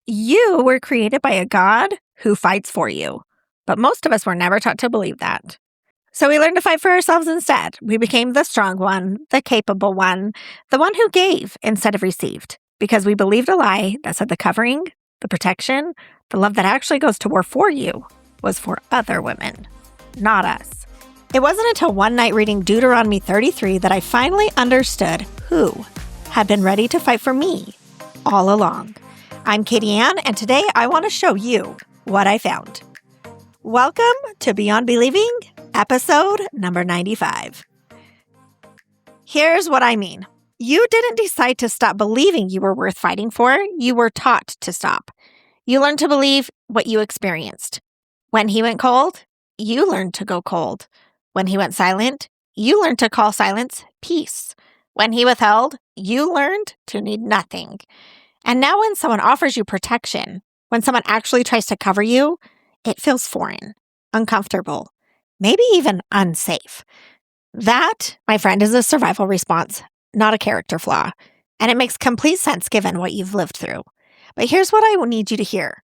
You were created by a God who fights for you. But most of us were never taught to believe that. So we learned to fight for ourselves instead. We became the strong one, the capable one, the one who gave instead of received, because we believed a lie that said the covering, the protection, the love that actually goes to war for you was for other women, not us. It wasn't until one night reading Deuteronomy 33 that I finally understood who had been ready to fight for me all along. I'm Katie Ann, and today I want to show you what I found. Welcome to Beyond Believing, episode number 95. Here's what I mean. You didn't decide to stop believing you were worth fighting for. You were taught to stop. You learned to believe what you experienced. When he went cold, you learned to go cold. When he went silent, you learned to call silence peace. When he withheld, you learned to need nothing. And now when someone offers you protection, when someone actually tries to cover you, it feels foreign, uncomfortable, maybe even unsafe. That, my friend, is a survival response, not a character flaw. And it makes complete sense given what you've lived through. But here's what I need you to hear.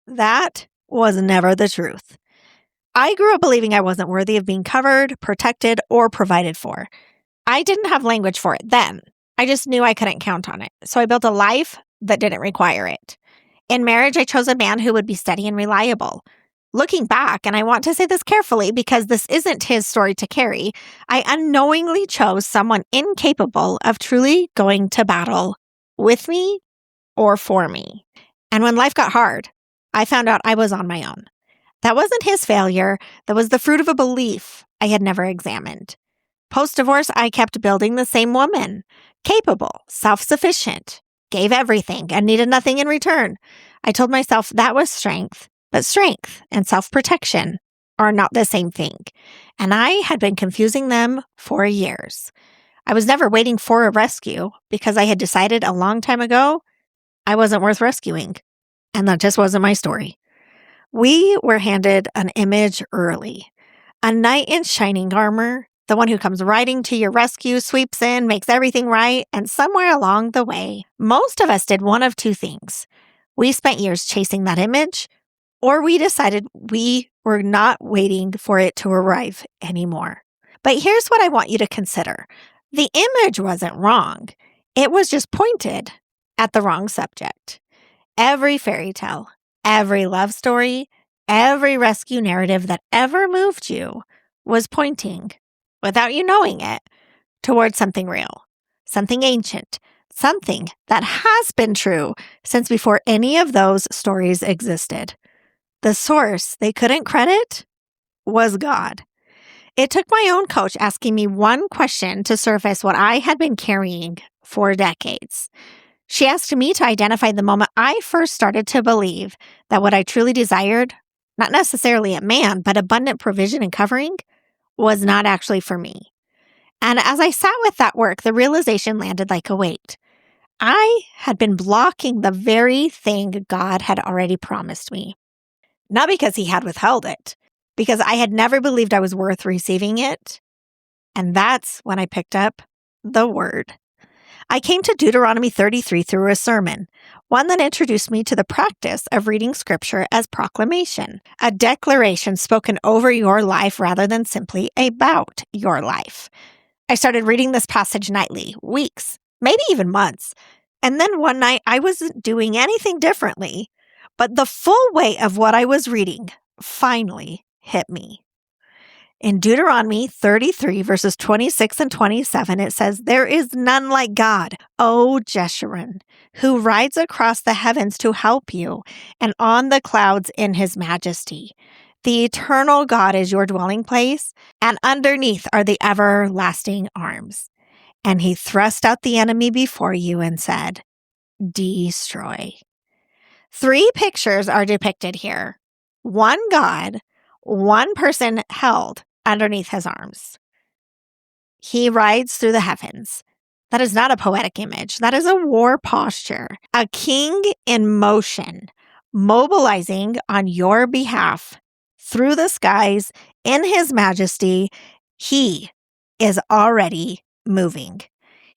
That was never the truth. I grew up believing I wasn't worthy of being covered, protected, or provided for. I didn't have language for it then. I just knew I couldn't count on it. So I built a life that didn't require it. In marriage, I chose a man who would be steady and reliable. Looking back, and I want to say this carefully because this isn't his story to carry, I unknowingly chose someone incapable of truly going to battle with me or for me. And when life got hard, I found out I was on my own. That wasn't his failure. That was the fruit of a belief I had never examined. Post-divorce, I kept building the same woman. Capable, self-sufficient, gave everything and needed nothing in return. I told myself that was strength, but strength and self-protection are not the same thing. And I had been confusing them for years. I was never waiting for a rescue because I had decided a long time ago I wasn't worth rescuing. And that just wasn't my story. We were handed an image early. A knight in shining armor, the one who comes riding to your rescue, sweeps in, makes everything right, and somewhere along the way, most of us did one of two things. We spent years chasing that image, or we decided we were not waiting for it to arrive anymore. But here's what I want you to consider. The image wasn't wrong. It was just pointed at the wrong subject. Every fairy tale, every love story, every rescue narrative that ever moved you was pointing, without you knowing it, towards something real, something ancient, something that has been true since before any of those stories existed. The source they couldn't credit was God. It took my own coach asking me one question to surface what I had been carrying for decades. She asked me to identify the moment I first started to believe that what I truly desired, not necessarily a man, but abundant provision and covering, was not actually for me. And as I sat with that work, the realization landed like a weight. I had been blocking the very thing God had already promised me. Not because he had withheld it, because I had never believed I was worth receiving it. And that's when I picked up the word. I came to Deuteronomy 33 through a sermon, one that introduced me to the practice of reading scripture as proclamation, a declaration spoken over your life rather than simply about your life. I started reading this passage nightly, weeks, maybe even months. And then one night I wasn't doing anything differently, but the full weight of what I was reading finally hit me. In Deuteronomy 33, verses 26 and 27, it says, "There is none like God, O Jeshurun, who rides across the heavens to help you, and on the clouds in his majesty. The eternal God is your dwelling place, and underneath are the everlasting arms." And he thrust out the enemy before you and said, "Destroy." 3 pictures are depicted here. One God, one person held underneath his arms. He rides through the heavens. That is not a poetic image. That is a war posture. A king in motion, mobilizing on your behalf through the skies in his majesty. He is already moving.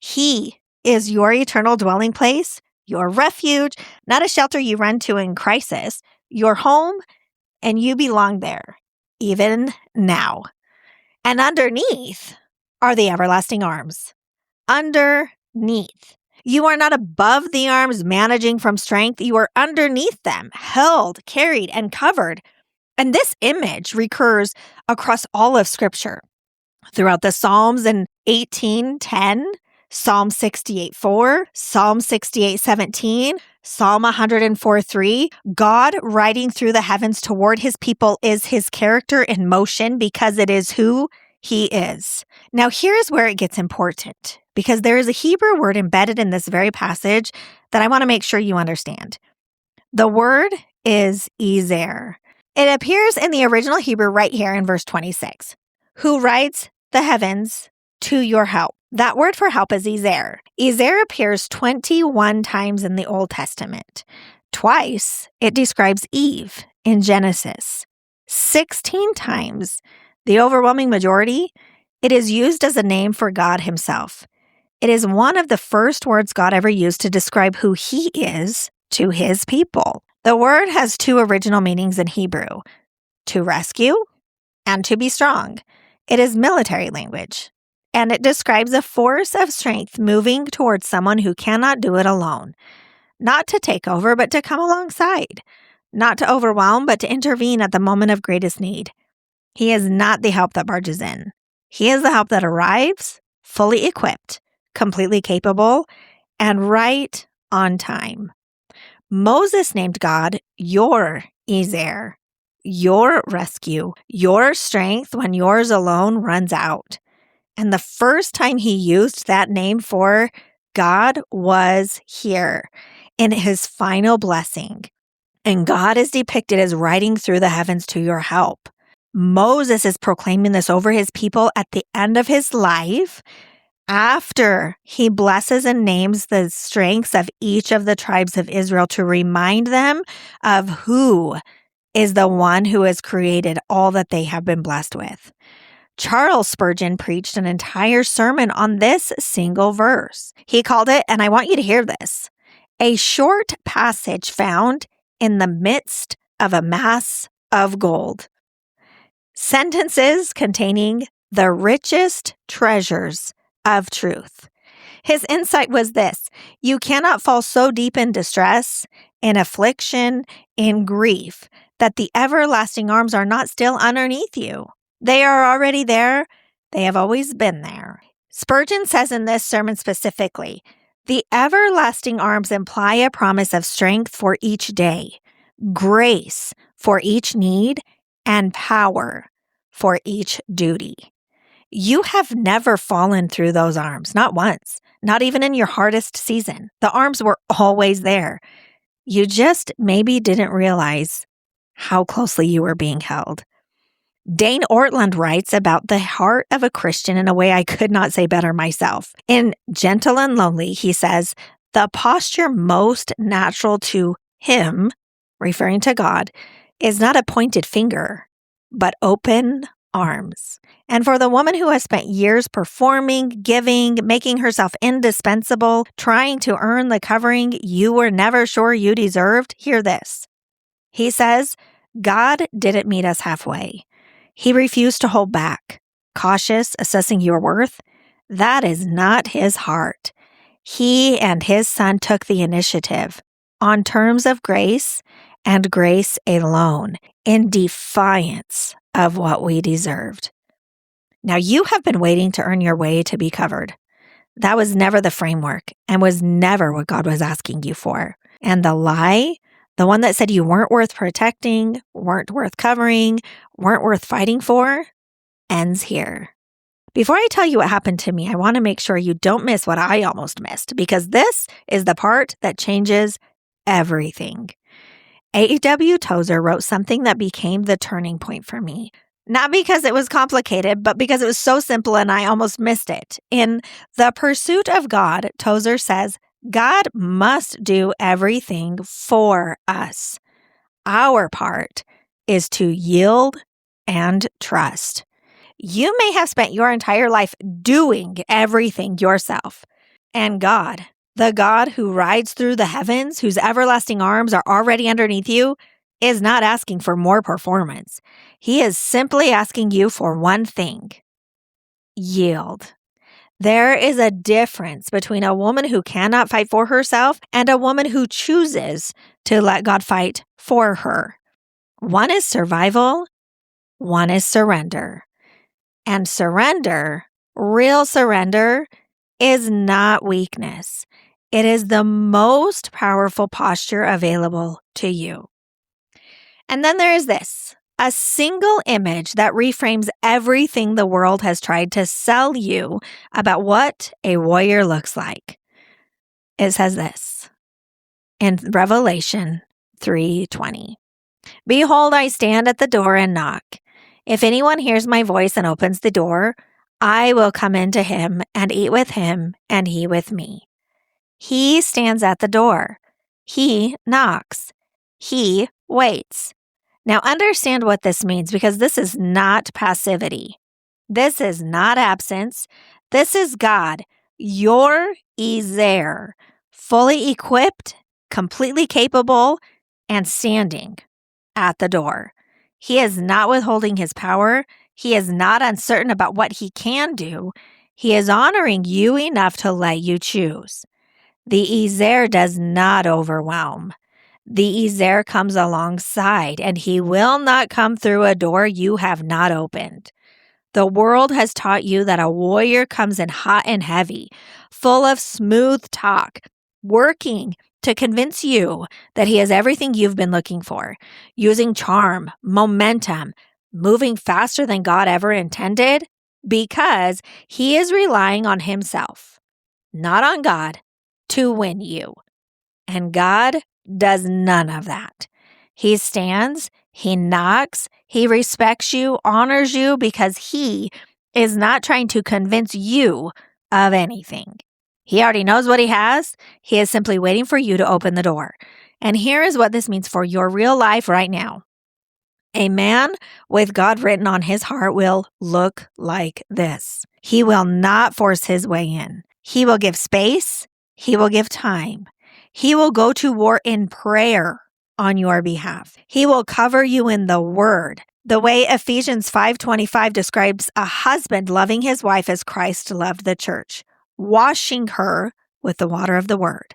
He is your eternal dwelling place your refuge, not a shelter you run to in crisis, your home, and you belong there, even now. And underneath are the everlasting arms. Underneath. You are not above the arms managing from strength. You are underneath them, held, carried, and covered. And this image recurs across all of Scripture. Throughout the Psalms in 18:10, Psalm 68:4, Psalm 68:17, Psalm 104:3, God riding through the heavens toward his people is his character in motion because it is who he is. Now, here's where it gets important because there is a Hebrew word embedded in this very passage that I want to make sure you understand. The word is ezer. It appears in the original Hebrew right here in verse 26. Who rides the heavens to your help. That word for help is ezer. Ezer appears 21 times in the Old Testament. Twice, it describes Eve in Genesis. 16 times, the overwhelming majority, it is used as a name for God himself. It is one of the first words God ever used to describe who he is to his people. The word has two original meanings in Hebrew, to rescue and to be strong. It is military language, and it describes a force of strength moving towards someone who cannot do it alone. Not to take over, but to come alongside. Not to overwhelm, but to intervene at the moment of greatest need. He is not the help that barges in. He is the help that arrives, fully equipped, completely capable, and right on time. Moses named God your ezer, your rescue, your strength when yours alone runs out. And the first time he used that name for God was here in his final blessing. And God is depicted as riding through the heavens to your help. Moses is proclaiming this over his people at the end of his life after he blesses and names the strengths of each of the tribes of Israel to remind them of who is the one who has created all that they have been blessed with. Charles Spurgeon preached an entire sermon on this single verse. He called it, and I want you to hear this, a short passage found in the midst of a mass of gold. Sentences containing the richest treasures of truth. His insight was this: you cannot fall so deep in distress, in affliction, in grief, that the everlasting arms are not still underneath you. They are already there. They have always been there. Spurgeon says in this sermon specifically, the everlasting arms imply a promise of strength for each day, grace for each need, and power for each duty. You have never fallen through those arms, not once, not even in your hardest season. The arms were always there. You just maybe didn't realize how closely you were being held. Dane Ortland writes about the heart of a Christian in a way I could not say better myself. In Gentle and Lonely, he says, the posture most natural to him, referring to God, is not a pointed finger, but open arms. And for the woman who has spent years performing, giving, making herself indispensable, trying to earn the covering you were never sure you deserved, hear this. He says, God didn't meet us halfway. He refused to hold back, cautious, assessing your worth. That is not his heart. He and his son took the initiative on terms of grace and grace alone, in defiance of what we deserved. Now, you have been waiting to earn your way to be covered. That was never the framework and was never what God was asking you for. And the lie, the one that said you weren't worth protecting, weren't worth covering, weren't worth fighting for, ends here. Before I tell you what happened to me, I want to make sure you don't miss what I almost missed, because this is the part that changes everything. A.W. Tozer wrote something that became the turning point for me. Not because it was complicated, but because it was so simple and I almost missed it. In The Pursuit of God, Tozer says, God must do everything for us. Our part is to yield and trust. You may have spent your entire life doing everything yourself, and God The God who rides through the heavens, whose everlasting arms are already underneath you, is not asking for more performance. He is simply asking you for one thing: yield. There is a difference between a woman who cannot fight for herself and a woman who chooses to let God fight for her. One is survival, one is surrender. And surrender, real surrender, is not weakness. It is the most powerful posture available to you. And then there is this, a single image that reframes everything the world has tried to sell you about what a warrior looks like. It says this in Revelation 3:20. Behold, I stand at the door and knock. If anyone hears my voice and opens the door, I will come into him and eat with him and he with me. He stands at the door. He knocks. He waits. Now understand what this means, because this is not passivity. This is not absence. This is God. He's there, fully equipped, completely capable, and standing at the door. He is not withholding his power. He is not uncertain about what he can do. He is honoring you enough to let you choose. The Ezer does not overwhelm. The Ezer comes alongside, and he will not come through a door you have not opened. The world has taught you that a warrior comes in hot and heavy, full of smooth talk, working to convince you that he is everything you've been looking for, using charm, momentum, moving faster than God ever intended, because he is relying on himself, not on God, to win you. And God does none of that. He stands, he knocks, he respects you, honors you, because he is not trying to convince you of anything. He already knows what he has. He is simply waiting for you to open the door. And here is what this means for your real life right now. A man with God written on his heart will look like this. He will not force his way in. He will give space. He will give time. He will go to war in prayer on your behalf. He will cover you in the word, the way Ephesians 5:25 describes a husband loving his wife as Christ loved the church, washing her with the water of the word.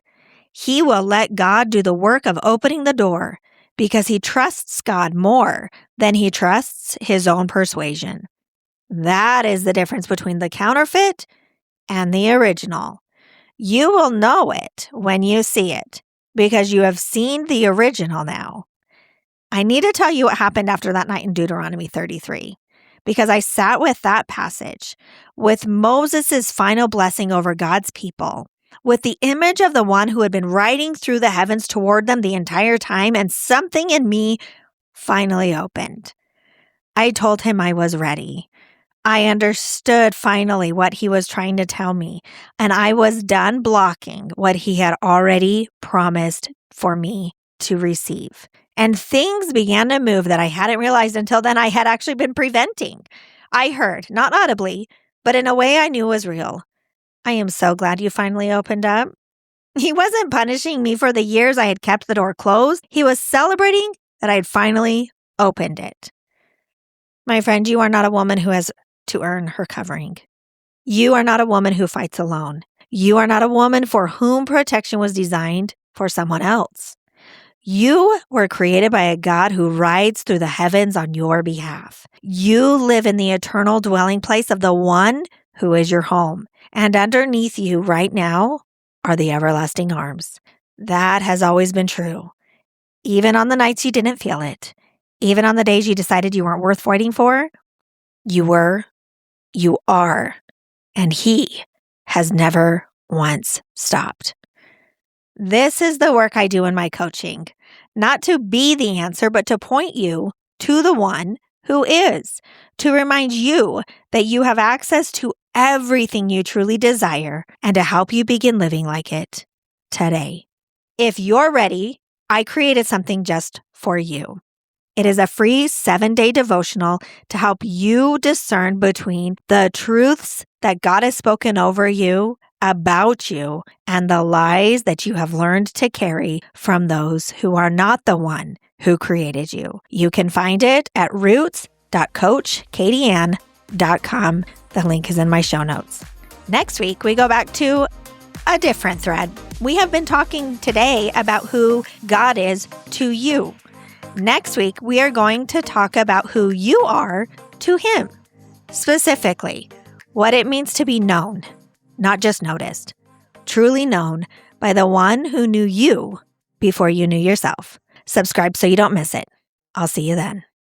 He will let God do the work of opening the door because he trusts God more than he trusts his own persuasion. That is the difference between the counterfeit and the original. You will know it when you see it, because you have seen the original now. I need to tell you what happened after that night in Deuteronomy 33, because I sat with that passage, with Moses' final blessing over God's people, with the image of the one who had been riding through the heavens toward them the entire time, and something in me finally opened. I told him I was ready. I understood finally what he was trying to tell me, and I was done blocking what he had already promised for me to receive. And things began to move that I hadn't realized until then I had actually been preventing. I heard, not audibly, but in a way I knew was real. I am so glad you finally opened up. He wasn't punishing me for the years I had kept the door closed. He was celebrating that I had finally opened it. My friend, you are not a woman who has to earn her covering. You are not a woman who fights alone. You are not a woman for whom protection was designed for someone else. You were created by a God who rides through the heavens on your behalf. You live in the eternal dwelling place of the one who is your home. And underneath you right now are the everlasting arms. That has always been true. Even on the nights you didn't feel it, even on the days you decided you weren't worth fighting for, you were, you are, and he has never once stopped. This is the work I do in my coaching, not to be the answer, but to point you to the one who is, to remind you that you have access to everything you truly desire and to help you begin living like it today. If you're ready, I created something just for you. It is a free 7-day devotional to help you discern between the truths that God has spoken over you about you and the lies that you have learned to carry from those who are not the one who created you. You can find it at roots.coachkatieann.com. The link is in my show notes. Next week, we go back to a different thread. We have been talking today about who God is to you. Next week, we are going to talk about who you are to Him. Specifically, what it means to be known, not just noticed, truly known by the one who knew you before you knew yourself. Subscribe so you don't miss it. I'll see you then.